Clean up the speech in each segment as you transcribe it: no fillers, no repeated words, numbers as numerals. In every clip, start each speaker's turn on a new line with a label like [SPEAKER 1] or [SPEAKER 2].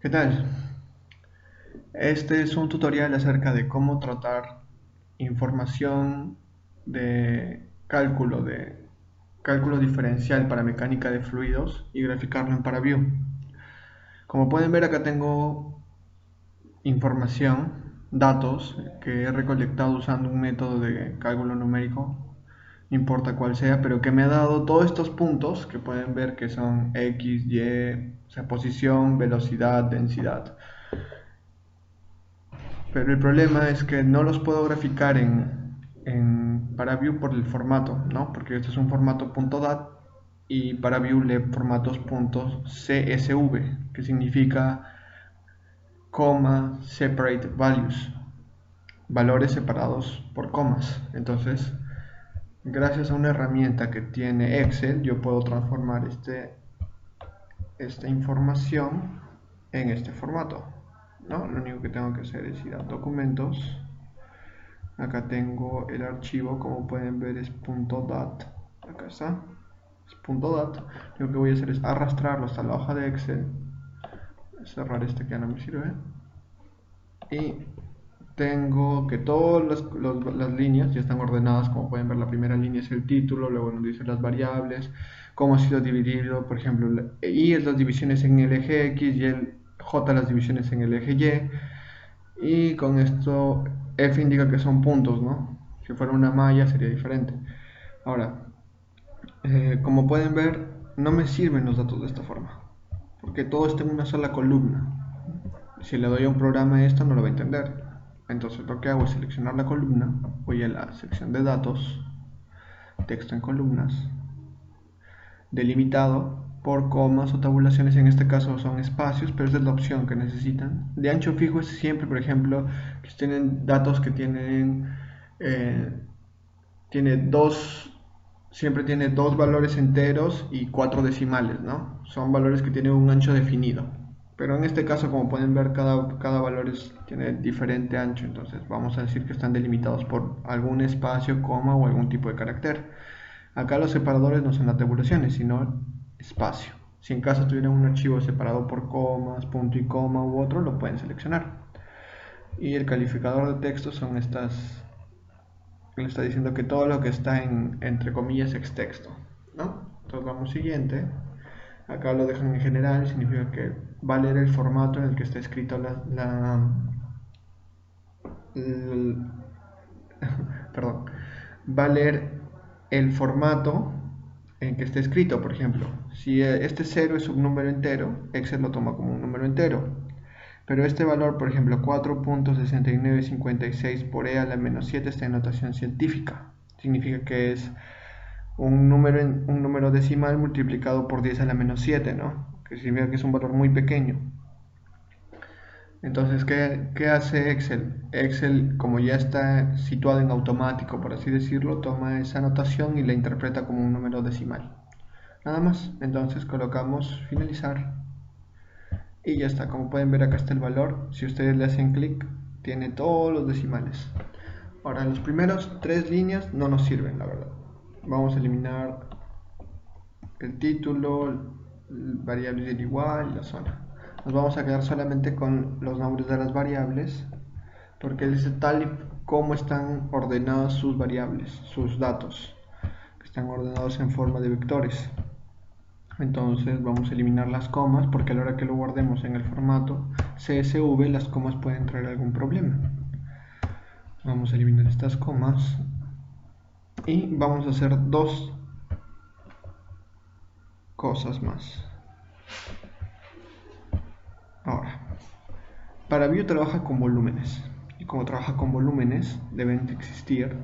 [SPEAKER 1] ¿Qué tal? Este es un tutorial acerca de cómo tratar información de cálculo diferencial para mecánica de fluidos y graficarlo en ParaView. Como pueden ver, acá tengo información, datos que he recolectado usando un método de cálculo numérico, no importa cuál sea, pero que me ha dado todos estos puntos que pueden ver que son X, Y, o sea, posición, velocidad, densidad. Pero el problema es que no los puedo graficar en ParaView por el formato, ¿no? Porque este es un formato .dat y ParaView lee formatos .csv, que significa comma separate values, valores separados por comas. Entonces, gracias a una herramienta que tiene Excel, yo puedo transformar esta información en este formato, ¿no? Lo único que tengo que hacer es ir a documentos. Acá tengo el archivo, como pueden ver es .dat. Acá está, es .dat. Lo que voy a hacer es arrastrarlo hasta la hoja de Excel. Cerrar este que ya no me sirve. Y tengo que todas las líneas ya están ordenadas. Como pueden ver, la primera línea es el título, luego nos dice las variables, cómo ha sido dividido, por ejemplo, Y es las divisiones en el eje X y el J las divisiones en el eje Y. Y con esto F indica que son puntos, ¿no? Si fuera una malla sería diferente. Ahora, como pueden ver, no me sirven los datos de esta forma, porque todo está en una sola columna. Si le doy a un programa esto, no lo va a entender. Entonces lo que hago es seleccionar la columna, voy a la sección de datos, texto en columnas, delimitado por comas o tabulaciones, en este caso son espacios, pero esa es la opción que necesitan. De ancho fijo es siempre, por ejemplo, que tienen datos que eh, tiene dos, siempre tiene dos valores enteros y cuatro decimales, ¿no? Son valores que tienen un ancho definido. Pero en este caso, como pueden ver, cada valor tiene diferente ancho, entonces vamos a decir que están delimitados por algún espacio, coma o algún tipo de carácter. Acá los separadores no son las tabulaciones, sino espacio. Si en caso tuvieran un archivo separado por comas, punto y coma u otro, lo pueden seleccionar. Y el calificador de texto son estas, le está diciendo que todo lo que está entre comillas es texto, ¿no? Entonces vamos siguiente. Acá lo dejan en general, significa que va a leer el formato en el que está escrito perdón, va a leer el formato en que está escrito. Por ejemplo, si este 0 es un número entero, Excel lo toma como un número entero. Pero este valor, por ejemplo, 4.6956 por e a la menos 7 está en notación científica. Significa que es un número decimal multiplicado por 10 a la menos 7, ¿no? Que significa que es un valor muy pequeño. Entonces, ¿qué hace Excel? Excel, como ya está situado en automático, por así decirlo, toma esa notación y la interpreta como un número decimal. Nada más. Entonces colocamos finalizar. Y ya está. Como pueden ver, acá está el valor. Si ustedes le hacen clic, tiene todos los decimales. Ahora, los primeros tres líneas no nos sirven, la verdad. Vamos a eliminar el título, variables del igual y la zona. Nos vamos a quedar solamente con los nombres de las variables, porque dice tal y como están ordenadas sus variables, sus datos, que están ordenados en forma de vectores. Entonces vamos a eliminar las comas, porque a la hora que lo guardemos en el formato CSV, las comas pueden traer algún problema. Vamos a eliminar estas comas y vamos a hacer dos cosas más. Ahora, ParaView trabaja con volúmenes, y como trabaja con volúmenes, deben existir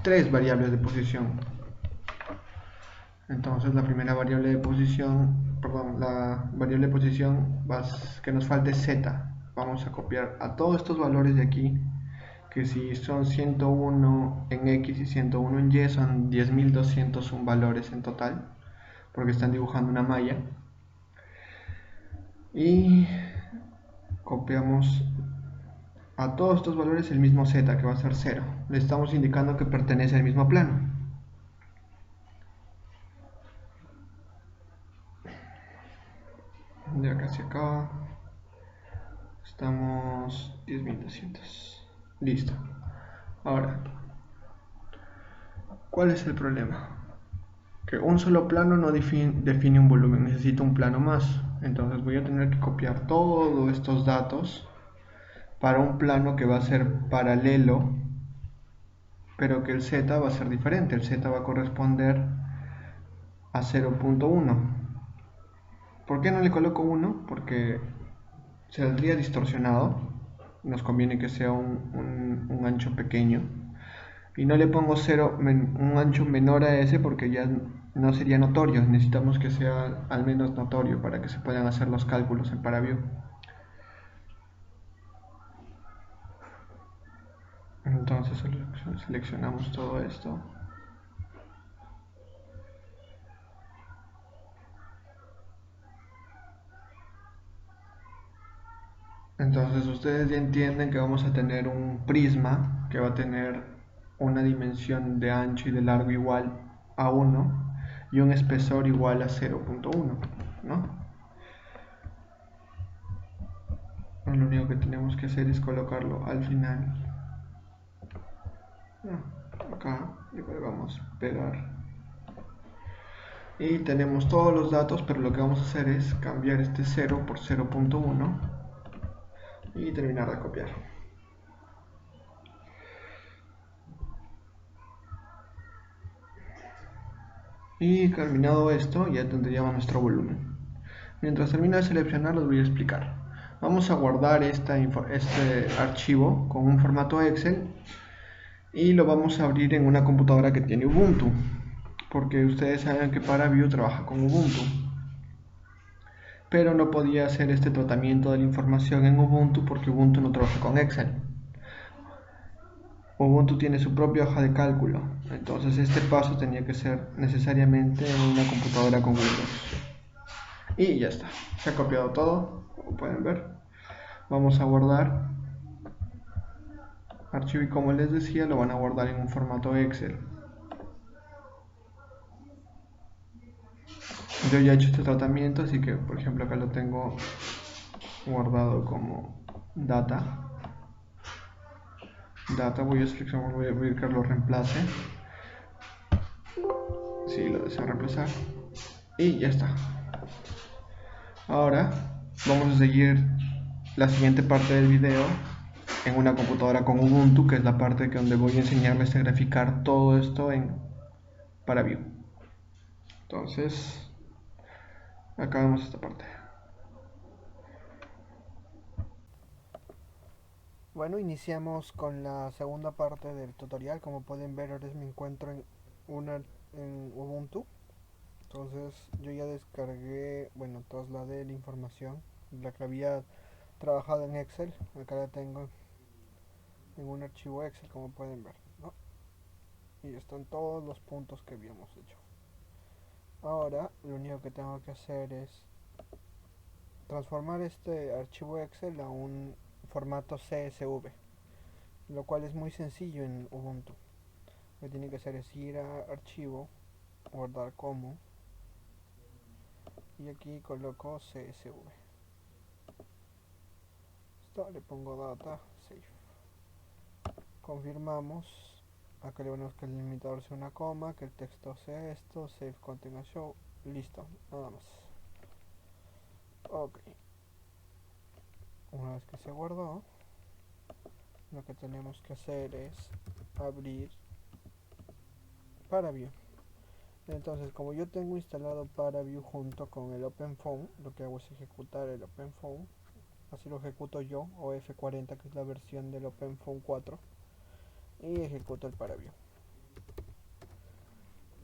[SPEAKER 1] tres variables de posición. Entonces la primera variable de posición, perdón, la variable de posición que nos falte z. Vamos a copiar a todos estos valores de aquí, que si son 101 en X y 101 en Y, son 10.201 valores en total, porque están dibujando una malla. Y copiamos a todos estos valores el mismo z, que va a ser 0. Le estamos indicando que pertenece al mismo plano. De acá hacia acá. Estamos 10.200. Listo. Ahora, ¿cuál es el problema? Que un solo plano no define un volumen, necesito un plano más. Entonces voy a tener que copiar todos estos datos para un plano que va a ser paralelo, pero que el z va a ser diferente. El z va a corresponder a 0.1. ¿Por qué no le coloco 1? Porque saldría distorsionado. Nos conviene que sea un ancho pequeño. Y no le pongo 0, un ancho menor a ese, porque ya no sería notorio. Necesitamos que sea al menos notorio para que se puedan hacer los cálculos en ParaView. Entonces seleccionamos todo esto. Entonces ustedes ya entienden que vamos a tener un prisma que va a tener una dimensión de ancho y de largo igual a 1 y un espesor igual a 0.1, ¿no? Lo único que tenemos que hacer es colocarlo al final. Acá le colocamos pegar. Y tenemos todos los datos, pero lo que vamos a hacer es cambiar este 0 por 0.1 y terminar de copiar. Y terminado esto, ya tendríamos nuestro volumen. Mientras termino de seleccionar, los voy a explicar. Vamos a guardar este archivo con un formato Excel y lo vamos a abrir en una computadora que tiene Ubuntu, porque ustedes saben que ParaView trabaja con Ubuntu, pero no podía hacer este tratamiento de la información en Ubuntu porque Ubuntu no trabaja con Excel. Ubuntu tiene su propia hoja de cálculo, entonces este paso tenía que ser necesariamente en una computadora con Windows. Y ya está, se ha copiado todo, como pueden ver. Vamos a guardar archivo y, como les decía, lo van a guardar en un formato Excel. Yo ya he hecho este tratamiento, así que por ejemplo acá lo tengo guardado como data. Voy a seleccionar, voy a que lo reemplace. Sí, lo deseo reemplazar. Y ya está. Ahora vamos a seguir la siguiente parte del video en una computadora con Ubuntu, que es la parte donde voy a enseñarles a graficar todo esto en ParaView. Entonces, acá vemos esta parte.
[SPEAKER 2] Bueno, iniciamos con la segunda parte del tutorial. Como pueden ver, ahora me encuentro en Ubuntu. Entonces yo ya descargué, bueno, trasladé la información, la que había trabajado en Excel. Acá la tengo en un archivo Excel, como pueden ver, ¿no? Y están todos los puntos que habíamos hecho. Ahora lo único que tengo que hacer es transformar este archivo Excel a un formato CSV, lo cual es muy sencillo en Ubuntu. Lo que tiene que hacer es ir a archivo, guardar como, y aquí coloco CSV. Esto le pongo data, save. Confirmamos. Acá le ponemos que el limitador sea una coma, que el texto sea esto, save content as show, listo, nada más. Ok, una vez que se guardó, lo que tenemos que hacer es abrir ParaView. Entonces, como yo tengo instalado ParaView junto con el OpenFOAM, lo que hago es ejecutar el OpenFOAM. Así lo ejecuto yo, o F40, que es la versión del OpenFOAM 4, y ejecuto el ParaView.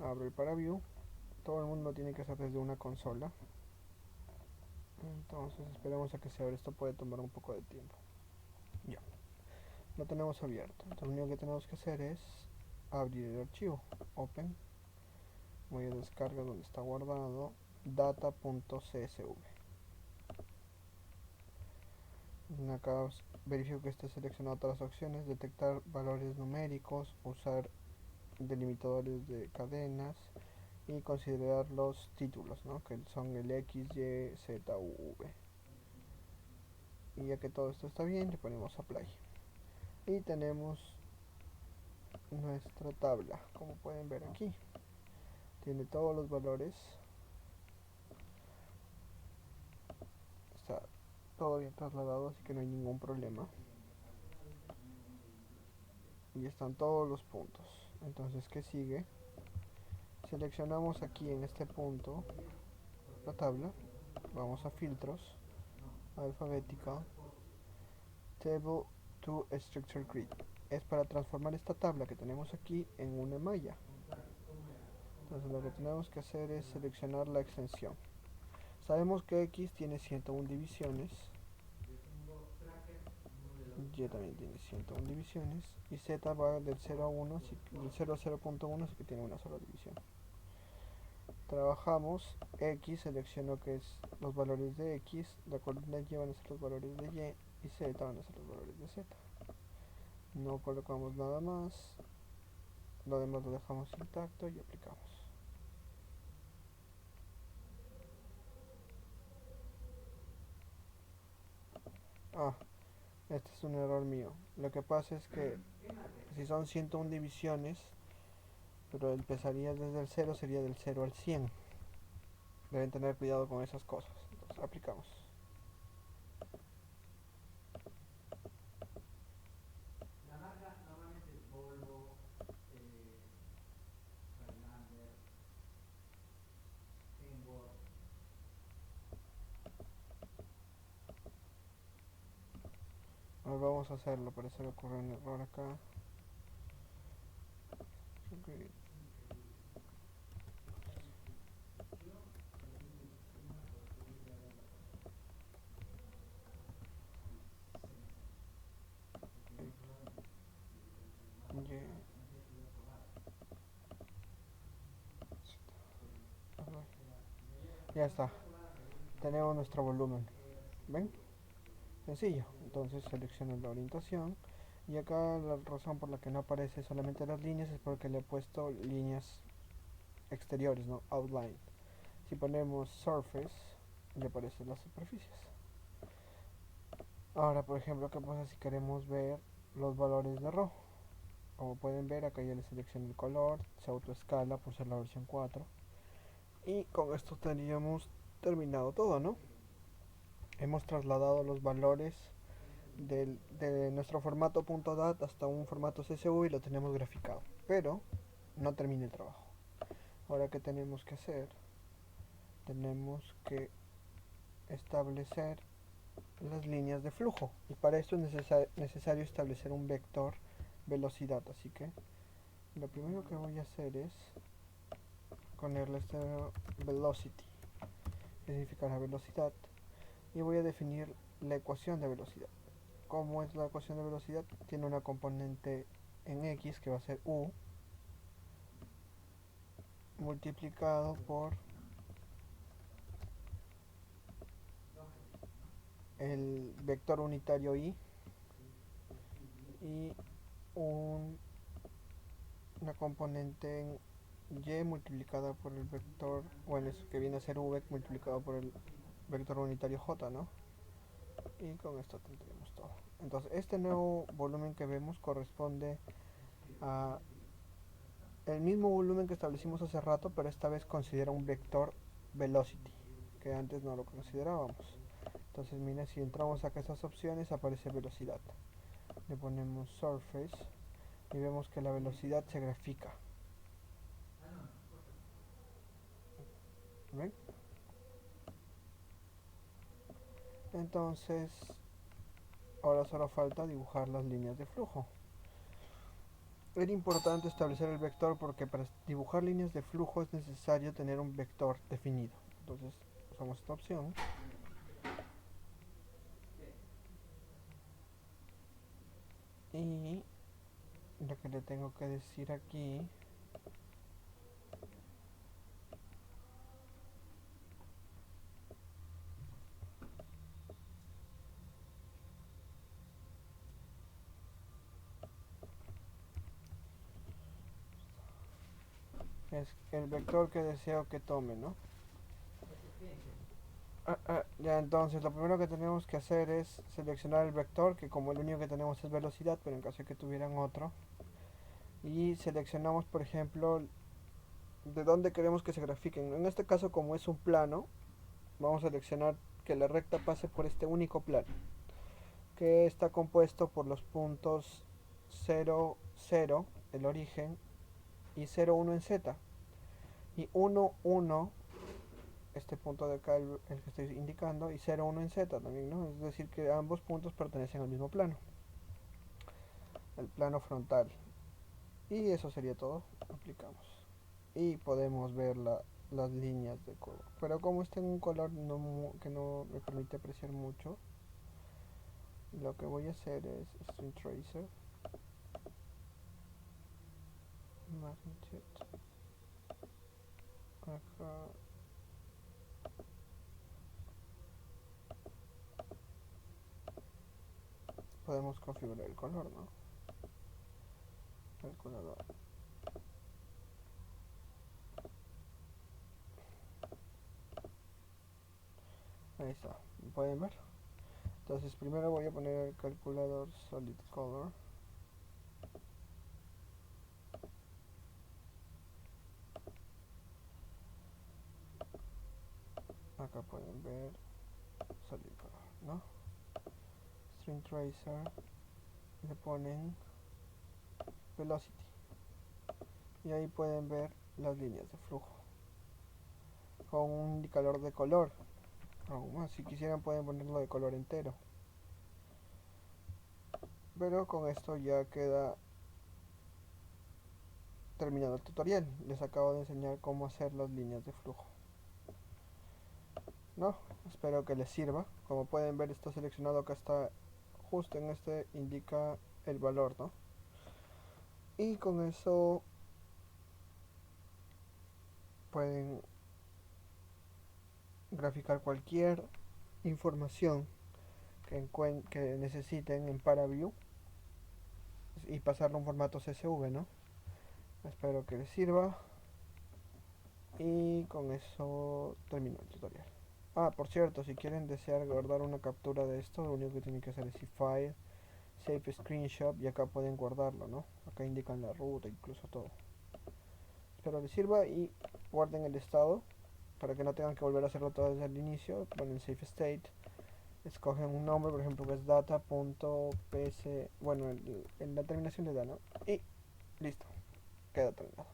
[SPEAKER 2] Abro el ParaView. Todo el mundo tiene que hacer desde una consola. Entonces esperemos a que se abra. Esto puede tomar un poco de tiempo. Ya, lo tenemos abierto. Entonces lo único que tenemos que hacer es abrir el archivo. Open. Voy a descargar donde está guardado data.csv. Acá verifico que esté seleccionado todas las opciones: detectar valores numéricos, usar delimitadores de cadenas y considerar los títulos, ¿no? Que son el X, Y, Z, U, V. Y ya que todo esto está bien, le ponemos apply. Y tenemos nuestra tabla, como pueden ver aquí. Tiene todos los valores. Está todo bien trasladado, así que no hay ningún problema. Y están todos los puntos. Entonces, ¿qué sigue? Seleccionamos aquí en este punto la tabla. Vamos a filtros, alfabética, table to structure grid. Es para transformar esta tabla que tenemos aquí en una malla. Entonces lo que tenemos que hacer es seleccionar la extensión. Sabemos que X tiene 101 divisiones, Y también tiene 101 divisiones, y Z va del 0 a 1, del 0 a 0.1, así que tiene una sola división. Trabajamos X, selecciono que es los valores de X, la columna Y van a ser los valores de Y Z van a ser los valores de Z. No colocamos nada más, lo demás lo dejamos intacto y aplicamos. Ah, este es un error mío. Lo que pasa es que si son 101 divisiones, pero empezaría desde el 0, sería del 0 al 100. Deben tener cuidado con esas cosas. Entonces aplicamos. Ahora vamos a hacerlo, parece que ocurre un error acá. Okay. Ya está. Tenemos nuestro volumen. ¿Ven? Sencillo. Entonces selecciono la orientación. Y acá la razón por la que no aparece solamente las líneas es porque le he puesto líneas exteriores, ¿no? Outline. Si ponemos surface, ya aparecen las superficies. Ahora, por ejemplo, ¿qué pasa si queremos ver los valores de ρ? Como pueden ver, acá ya le selecciono el color, se autoescala por ser la versión 4. Y con esto tendríamos terminado todo, ¿no? Hemos trasladado los valores de nuestro formato .dat hasta un formato CSV y lo tenemos graficado. Pero no termina el trabajo. Ahora, ¿qué tenemos que hacer? Tenemos que establecer las líneas de flujo. Y para esto es necesario establecer un vector velocidad. Así que lo primero que voy a hacer es ponerle este velocity, que significa la velocidad. Y voy a definir la ecuación de velocidad. ¿Cómo es la ecuación de velocidad? Tiene una componente en X que va a ser U multiplicado por el vector unitario y un, una componente en y multiplicada por el vector, bueno, eso que viene a ser v multiplicado por el vector unitario j, ¿no? Y con esto tendríamos todo. Entonces este nuevo volumen que vemos corresponde a el mismo volumen que establecimos hace rato, pero esta vez considera un vector velocity, que antes no lo considerábamos. Entonces mira, si entramos acá a estas opciones aparece velocidad. Le ponemos surface y vemos que la velocidad se grafica. ¿Ven? Entonces ahora solo falta dibujar las líneas de flujo. Era importante establecer el vector porque para dibujar líneas de flujo es necesario tener un vector definido. Entonces usamos esta opción. Y lo que le tengo que decir aquí es el vector que deseo que tome, ¿no? Ya, entonces lo primero que tenemos que hacer es seleccionar el vector, que como el único que tenemos es velocidad, pero en caso de que tuvieran otro. Y seleccionamos, por ejemplo, de dónde queremos que se grafiquen. En este caso, como es un plano, vamos a seleccionar que la recta pase por este único plano, que está compuesto por los puntos 0, 0, el origen, y 0, 1 en Z. Y 1, 1, este punto de acá, el que estoy indicando, y 0, 1 en Z también, ¿no? Es decir, que ambos puntos pertenecen al mismo plano, el plano frontal. Y eso sería todo. Aplicamos. Y podemos ver las líneas de curva. Pero como está en un color que no me permite apreciar mucho, lo que voy a hacer es String Tracer, Magnitude, acá, podemos configurar el color, ¿no? El color. Ahí está, ¿pueden ver? Entonces primero voy a poner el calculador Solid Color. Acá pueden ver Solid Color, ¿no? String Tracer, le ponen Velocity. Y ahí pueden ver las líneas de flujo con un indicador de color. Aún más, si quisieran pueden ponerlo de color entero. Pero con esto ya queda terminado el tutorial. Les acabo de enseñar cómo hacer las líneas de flujo. ¿No? Espero que les sirva. Como pueden ver está seleccionado, acá está justo en este indica el valor, ¿no? Y con eso pueden graficar cualquier información que necesiten en ParaView y pasarlo a un formato CSV, ¿no? Espero que les sirva. Y con eso termino el tutorial. Ah, por cierto, si quieren desear guardar una captura de esto, lo único que tienen que hacer es File, Save Screenshot y acá pueden guardarlo, ¿no? Acá indican la ruta, incluso todo. Espero les sirva y guarden el estado para que no tengan que volver a hacerlo todo desde el inicio. Ponen Save State, escogen un nombre, por ejemplo, que es data.ps, bueno, en la terminación de ¿no? Y listo, queda terminado.